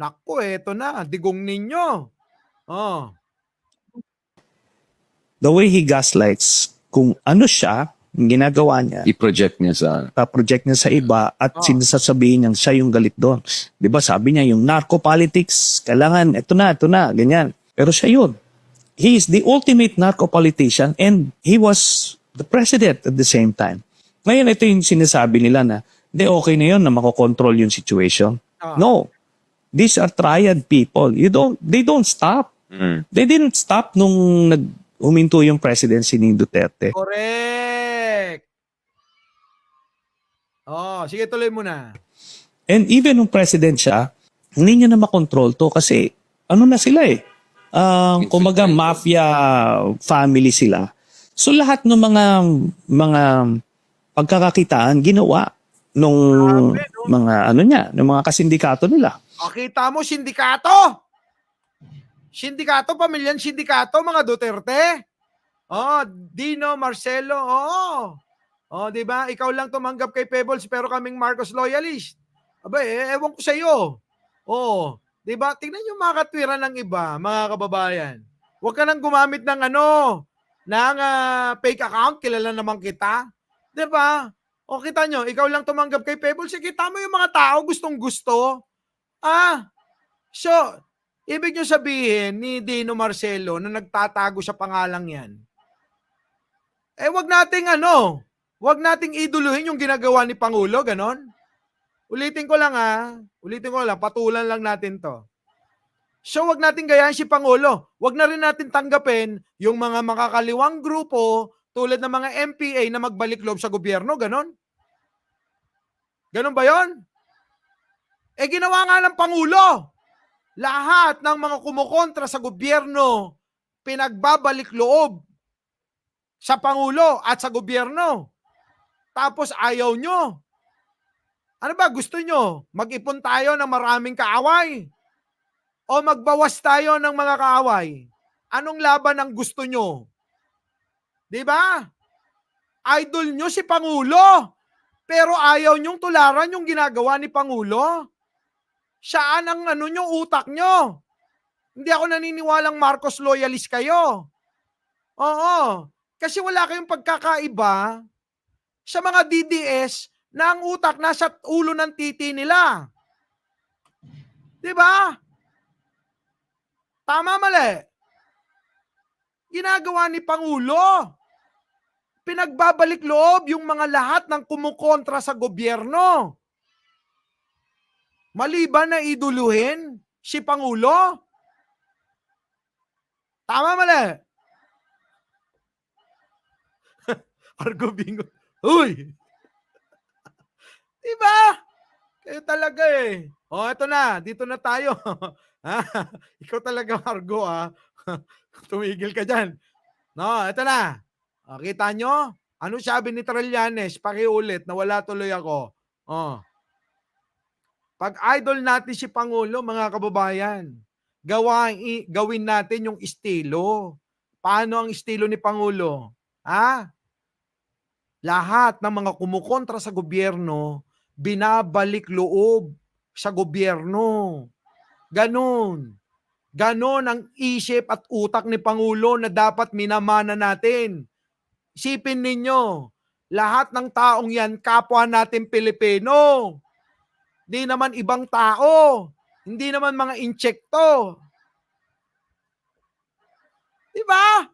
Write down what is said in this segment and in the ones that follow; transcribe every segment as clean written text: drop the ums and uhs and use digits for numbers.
Naku, eto na, digong ninyo. Oh. The way he gaslights, kung ano siya, yung ginagawa niya, I-project niya sa... project niya sa iba at sinasabihin niya siya yung galit doon. Di ba sabi niya yung narco politics, kailangan, ito na, ganyan. Pero siya yun. He is the ultimate narco politician and he was the president at the same time. Ngayon, ito yung sinasabi nila na, di okay na yun na makokontrol yung situation. No. These are triad people. They don't stop. They didn't stop nung huminto yung presidency ni Duterte. Correct. Oh, sige, tuloy mo na. And even nung president siya, hindi niya na makontrol to kasi ano na sila eh. Kumaga mafia family sila. So lahat ng mga pagkakakitaan ginawa nung mga ng mga kasindikato nila. Kita mo, sindikato. Sindikato, pamilyang sindikato, mga Duterte. Oh, Dino, Marcelo, Oh, di ba? Ikaw lang tumanggap kay Pebbles pero kaming Marcos loyalist. Aba, ewan ko sa iyo. Oh, di ba? Tingnan yung mga katwiran ng iba, mga kababayan. Huwag ka nang gumamit ng fake account, kilala naman kita. Di ba? O kita nyo, ikaw lang tumanggap kay Pebbles, kita mo yung mga tao gustong-gusto. So, ibig nyo sabihin ni Dino Marcelo na nagtatago sa pangalang yan, wag nating iduluhin yung ginagawa ni Pangulo, ganon. Ulitin ko lang, patulan lang natin to. So, wag natin gayahin si Pangulo. Wag na rin natin tanggapin yung mga makakaliwang grupo tulad ng mga MPA na magbalik loob sa gobyerno, ganon. Ganon ba yon? Ginawa nga ng Pangulo. Lahat ng mga kumukontra sa gobyerno, pinagbabalik loob sa Pangulo at sa gobyerno. Tapos ayaw nyo. Ano ba gusto nyo? Mag-ipon tayo ng maraming kaaway? O magbawas tayo ng mga kaaway? Anong laban ang gusto nyo? Diba? Idol nyo si Pangulo. Pero ayaw nyong tularan yung ginagawa ni Pangulo. Saan ang utak nyo? Hindi ako naniniwalang Marcos loyalist kayo. Oo. Kasi wala kayong pagkakaiba sa mga DDS na ang utak nasa ulo ng titi nila. Diba? Tama, mali. Ginagawa ni Pangulo. Pinagbabalik loob yung mga lahat ng kumukontra sa gobyerno. Maliban na iduluhin si Pangulo. Tama, mali. Argo bingo. Uy! Diba? Kayo talaga eh. Eto na. Dito na tayo. Ikaw talaga, Argo, Tumigil ka dyan. No, eto na. Kita nyo? Ano sabi ni Trillanes? Pakiulit na wala tuloy ako. Pag idol natin si Pangulo, mga kababayan, gawin natin yung estilo. Paano ang estilo ni Pangulo? Lahat ng mga kumukontra sa gobyerno, binabalik loob sa gobyerno. Ganon. Ganon ang isip at utak ni Pangulo na dapat minamana natin. Isipin ninyo, lahat ng taong yan, kapwa natin Pilipino. Hindi naman ibang tao. Hindi naman mga insekto. Diba?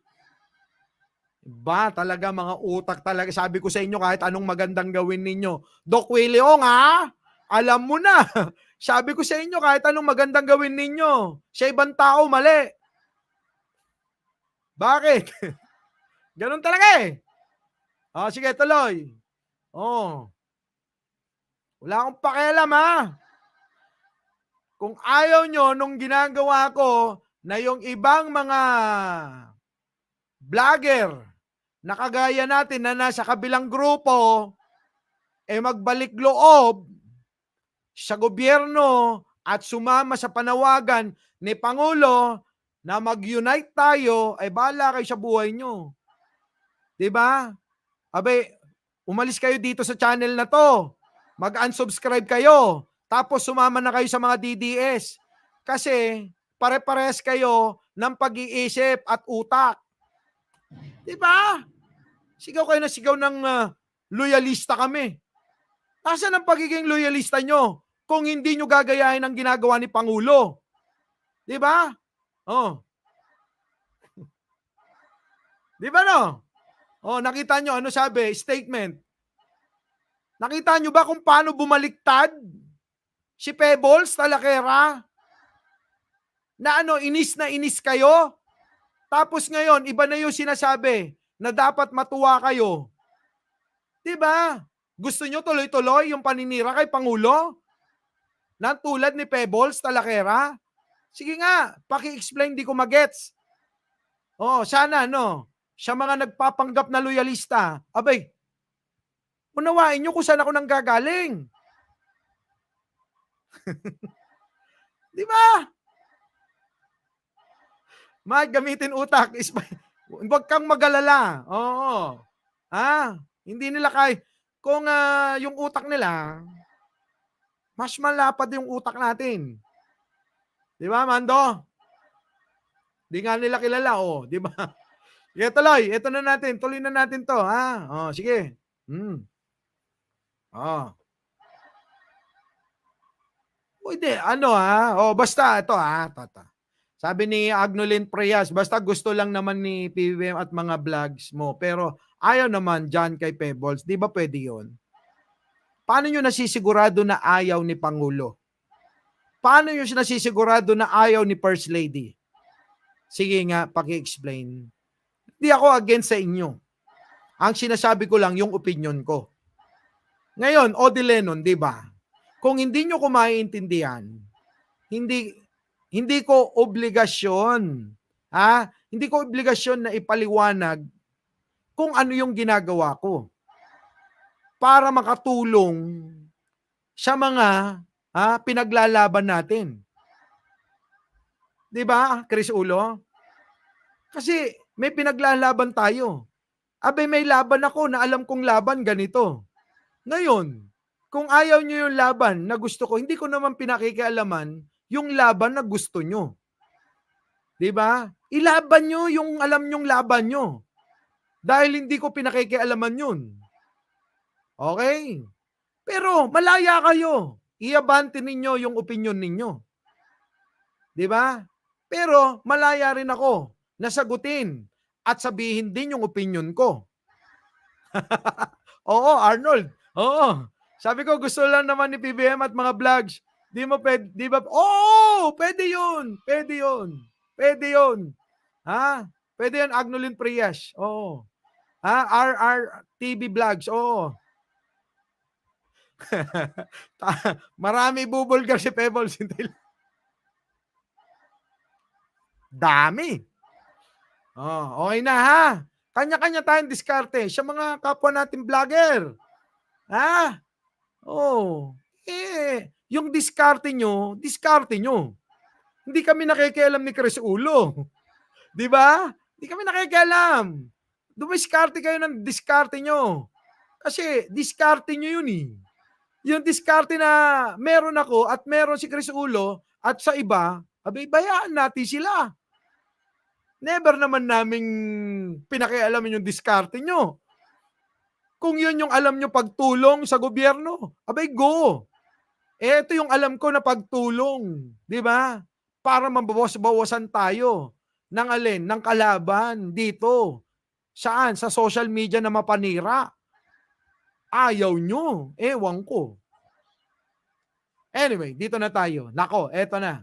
Iba talaga, mga utak talaga. Sabi ko sa inyo, kahit anong magandang gawin ninyo. Doc Williong, alam mo na. Sabi ko sa inyo, kahit anong magandang gawin ninyo. Sa ibang tao, mali. Bakit? Ganun talaga eh. Sige, tuloy. Wala akong pakialam Kung ayaw nyo nung ginagawa ko na yung ibang mga vlogger na kagaya natin na nasa kabilang grupo magbalik loob sa gobyerno at sumama sa panawagan ni Pangulo na mag-unite tayo, bahala kayo sa buhay nyo. Diba? Umalis kayo dito sa channel na to. Mag-unsubscribe kayo. Tapos sumama na kayo sa mga DDS. Kasi pare-pares kayo ng pag-iisip at utak. Di ba? Sigaw kayo na sigaw ng loyalista kami. Nasaan ang pagiging loyalista nyo kung hindi nyo gagayahin ang ginagawa ni Pangulo? Di ba? Oh. Di ba no? Oh, nakita nyo, ano sabi? Statement. Nakita nyo ba kung paano bumaliktad si Pebbles Talakera? Na ano, inis na inis kayo? Tapos ngayon, iba na yung sinasabi na dapat matuwa kayo. Diba? Gusto nyo tuloy-tuloy yung paninira kay Pangulo? Na tulad ni Pebbles Talakera? Sige nga, paki-explain, di ko magets. Oh, sana, no? Sa mga nagpapanggap na loyalista, abay, unawain nyo kung saan ako nang gagaling. Di ba? Gamitin utak. Huwag kang magalala. Oo. Hindi nila kung yung utak nila, mas malapad yung utak natin. Di ba, Mando? Di nga nila kilala, oh. Di ba? Sige, tuloy. Ito na natin. Tuloy na natin to, ha? Oh, sige. Oh. Pwede, basta ito, tata. Sabi ni Agnolin Prias, basta gusto lang naman ni PBBM at mga vlogs mo, pero ayaw naman dyan kay Pebbles. Di ba pwede yun? Paano nyo nasisigurado na ayaw ni Pangulo? Paano nyo nasisigurado na ayaw ni First Lady? Sige nga, paki-explain. Di ako against sa inyo. Ang sinasabi ko lang yung opinion ko. Ngayon, Odi Lennon, di ba? Kung hindi nyo ko maiintindihan, hindi ko obligasyon, hindi ko obligasyon na ipaliwanag kung ano yung ginagawa ko para makatulong sa mga pinaglalaban natin. Di ba, Chris Ulo? Kasi may pinaglalaban tayo. Abay, may laban ako na alam kong laban ganito. Ngayon, kung ayaw nyo yung laban na gusto ko, hindi ko naman pinakikialaman yung laban na gusto nyo. Diba? Ilaban nyo yung alam nyong laban nyo. Dahil hindi ko pinakikialaman yun. Okay? Pero malaya kayo. Iabante ninyo yung opinion ninyo. Diba? Pero malaya rin ako na sagutin at sabihin din yung opinion ko. Oo, Arnold. Oo. Sabi ko, gusto lang naman ni PBM at mga vlogs. Di mo pwede, di ba? Oo, pwede yun. Pwede yun. Pwede yun. Pwede yun, Agnolin Prias. Oo. RR TV vlogs. Oo. Marami bubulgar si Pebbles. Dami. Okay na, ha? Kanya-kanya tayong diskarte sa mga kapwa nating vlogger. Yung diskarte nyo. Hindi kami nakikialam ni Chris Ulo. Di ba? Hindi kami nakikialam. Dumiskarte kayo ng diskarte nyo. Kasi diskarte nyo yun eh. Yung diskarte na meron ako at meron si Chris Ulo at sa iba, bayaan natin sila. Never naman naming pinakialaman yung diskarte nyo. Kung yun yung alam nyo pagtulong sa gobyerno, go. Ito yung alam ko na pagtulong, di ba? Para mabawas-bawasan tayo ng alin, ng kalaban dito. Saan? Sa social media na mapanira. Ayaw nyo. Ewan ko. Anyway, dito na tayo. Nako, eto na.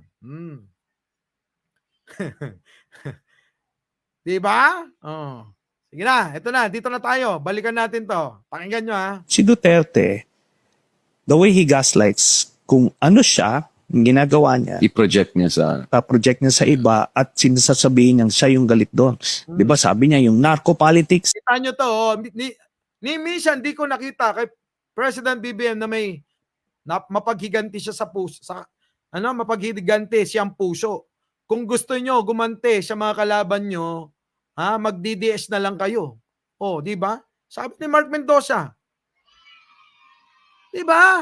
Diba? Sige na, eto na. Dito na tayo. Balikan natin to. Pakinggan nyo, ha. Si Duterte, the way he gaslights, kung ano siya, yung ginagawa niya, i-project niya sa... project niya sa iba at sinasabihin niya siya yung galit doon. Di ba sabi niya yung narco-politics, Kita nyo to, minsan di ko nakita kay President BBM na may mapaghiganti siya sa puso, mapaghiganti siyang puso. Kung gusto nyo gumante sa mga kalaban nyo, mag-DDS na lang kayo. Di ba? Sabi ni Mark Mendoza. Di ba?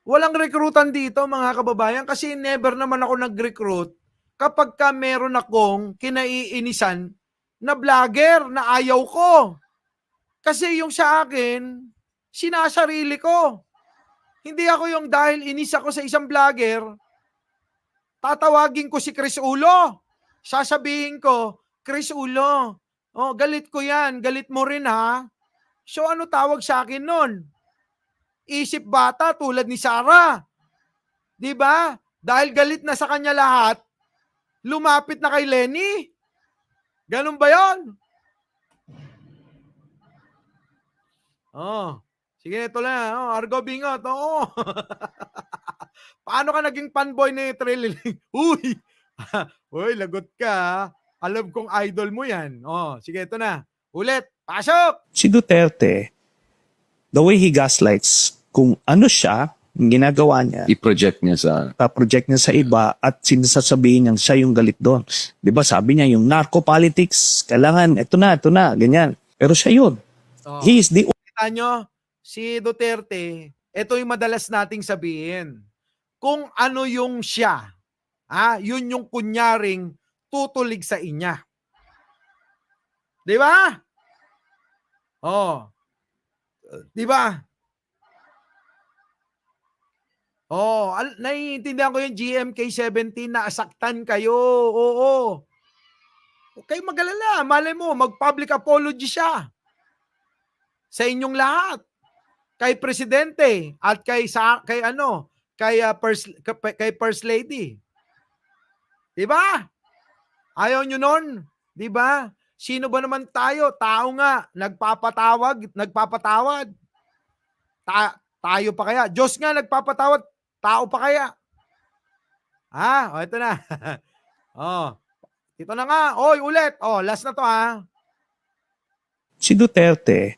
Walang rekrutan dito mga kababayan kasi never naman ako nag-recruit kapag ka meron akong kinaiinisan na vlogger na ayaw ko. Kasi yung sa akin, sinasarili ko. Hindi ako yung dahil inis ako sa isang vlogger, tatawagin ko si Chris Ulo. Sasabihin ko, Chris Ulo, oh, galit ko yan, galit mo rin ha. So ano tawag sa akin nun? Isip bata tulad ni Sarah. 'Di ba? Dahil galit na sa kanya lahat, lumapit na kay Lenny. Ganun ba 'yon? Oh. Sige, ito lang. Oh, Argo Bingot. Oo. Paano ka naging fanboy ni Trililing? Uy! Uy, lagot ka. Ha? Alam kong idol mo yan. Oh, sige, ito na. Ulit. Pasok! Si Duterte, the way he gaslights, kung ano siya, yung ginagawa niya, i-project niya sa project niya sa iba at sinasasabihin niyang siya yung galit doon. Di ba sabi niya yung narco politics, kailangan, ito na, ganyan. Pero siya yun. Oh. He is the Kita nyo, si Duterte, ito yung madalas nating sabihin. Kung ano yung siya, yun yung kunyaring tutulig sa inya. Di ba? Oh. Di ba? Oh, naiintindihan ko yung GMK17 na asaktan kayo. Oo. Huwag kayong mag-alala. Malay mo, mag-public apology siya sa inyong lahat. Kay Presidente at kay First Lady. 'Di ba? Ayaw nyo nun? 'Di ba? Sino ba naman tayo? Tao nga, nagpapatawad. Tayo pa kaya? Diyos nga nagpapatawad, tao pa kaya? O ito na. Ito na nga. Oy, ulit. Last na to si Duterte,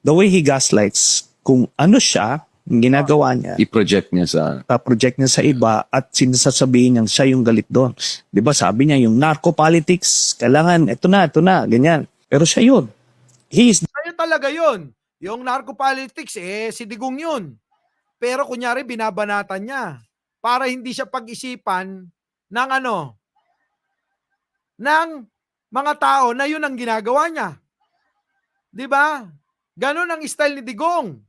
the way he gaslights, kung ano siya, yung ginagawa niya, i-project niya sa project niya sa iba at sinasasabihin niyang siya yung galit doon. Di ba sabi niya yung narco politics, kailangan, ito na, ganyan. Pero siya yun. He is Sa'yo talaga yun. Yung narco politics, si Digong yun. Pero kunyari, binabanatan niya. Para hindi siya pag-isipan ng ng mga tao na yun ang ginagawa niya. Di ba? Ganon ang style ni Digong.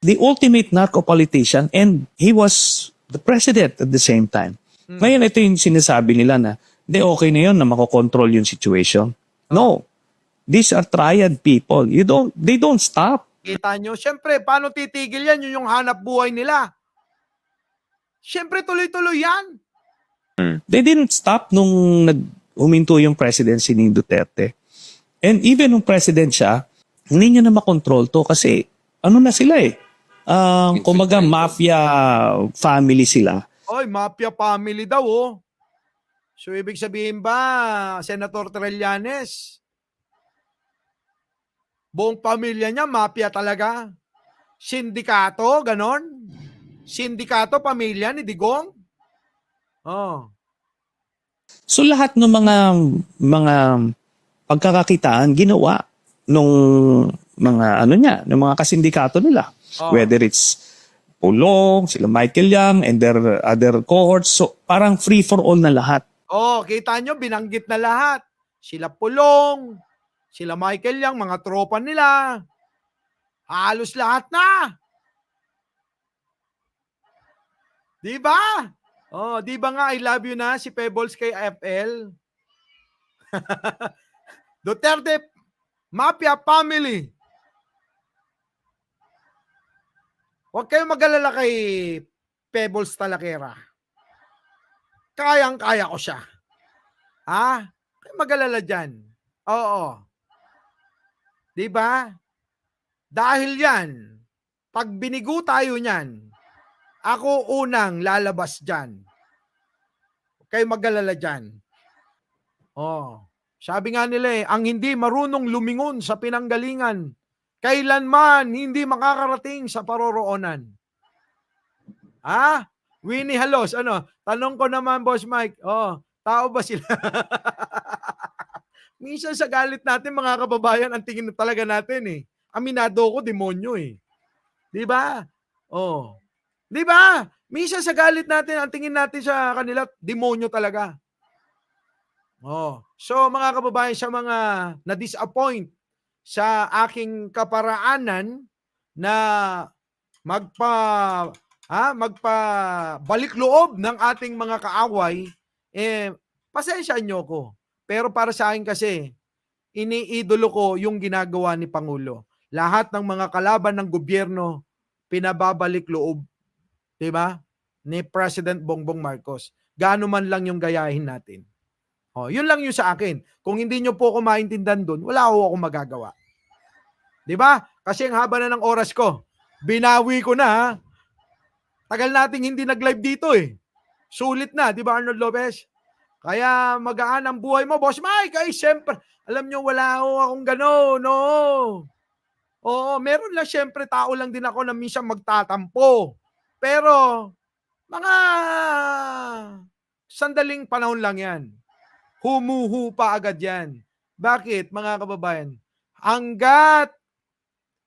the ultimate narco politician and he was the president at the same time. Ngayon, ito yung sinasabi nila na, okay na yun na makokontrol yung situation. No. These are triad people. They don't stop. Kita nyo? Siyempre, paano titigil yan? Yun yung hanap buhay nila. Siyempre, tuloy-tuloy yan. They didn't stop nung huminto yung presidency ni Duterte. And even nung president siya, hindi niya na makontrol to kasi ano na sila kumaga mafia family sila. Oy, mafia family daw So, ibig sabihin ba, Senator Trillanes, buong pamilya niya, mafia talaga? Sindikato, ganon? Sindikato, pamilya ni Digong? So lahat ng mga pagkakakitaan ginawa nung mga ng mga kasindikato nila. Whether it's Pulong, sila Michael Yang, and their other cohorts. So parang free for all na lahat. Kita nyo, binanggit na lahat. Sila Pulong, sila Michael Yang, mga tropa nila. Halos lahat na. Di ba? Di ba nga I love you na si Pebbles kay FL? Duterte Mafia Family. Huwag kayong mag-alala kay Pebbles Talakera. Kayang-kaya ko siya. Huwag kayong mag-alala dyan. Oo. Diba? Dahil yan, pag binigo tayo niyan, ako unang lalabas dyan. Huwag kayong mag-alala dyan. Sabi nga nila ang hindi marunong lumingon sa pinanggalingan, kailanman hindi makakarating sa paroroonan. Winnie Halos, tanong ko naman, Boss Mike, tao ba sila? Minsan sa galit natin, mga kababayan, ang tingin talaga natin aminado ko, demonyo Di ba? Di ba? Minsan sa galit natin, ang tingin natin sa kanila, demonyo talaga. Oh. So mga kababayan, sa mga na-disappoint sa aking kaparaanan na magpabalik loob ng ating mga kaaway, pasensyahan nyo ko. Pero para sa akin kasi, iniidolo ko yung ginagawa ni Pangulo. Lahat ng mga kalaban ng gobyerno, pinababalik loob. Diba? Ni President Bongbong Marcos. Gaano man lang yung gayahin natin. Yun lang yung sa akin. Kung hindi nyo po ako maintindihan doon, wala akong magagawa. Diba? Kasi ang haba na ng oras ko. Binawi ko na, ha? Tagal nating hindi nag-live dito eh. Sulit na, di ba Arnold Lopez? Kaya magaan ang buhay mo, Boss Mike. Ay, siyempre, alam nyo, wala akong gano'n, no. Oo, meron lang siyempre, tao lang din ako na minsan magtatampo. Pero, mga sandaling panahon lang yan. Humuhupa agad yan. Bakit, mga kababayan? Hanggat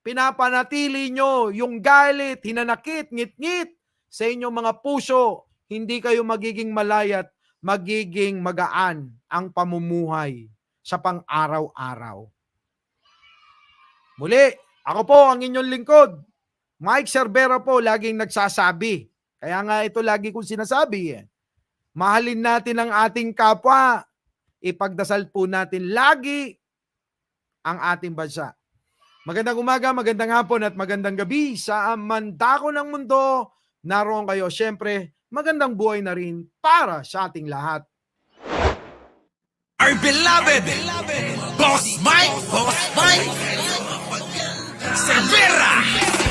pinapanatili nyo yung galit, hinanakit, ngit-ngit sa inyong mga puso, hindi kayo magiging malayat, magiging magaan ang pamumuhay sa pang-araw-araw. Muli, ako po ang inyong lingkod, Mike Cervera po, laging nagsasabi. Kaya nga ito lagi kong sinasabi. Mahalin natin ang ating kapwa. Ipagdasal po natin lagi ang ating bansa. Magandang umaga, magandang hapon at magandang gabi sa mandako ng mundo. Naroon kayo. Siyempre, magandang buhay na rin para sa ating lahat. Our beloved Boss Mike Cervera.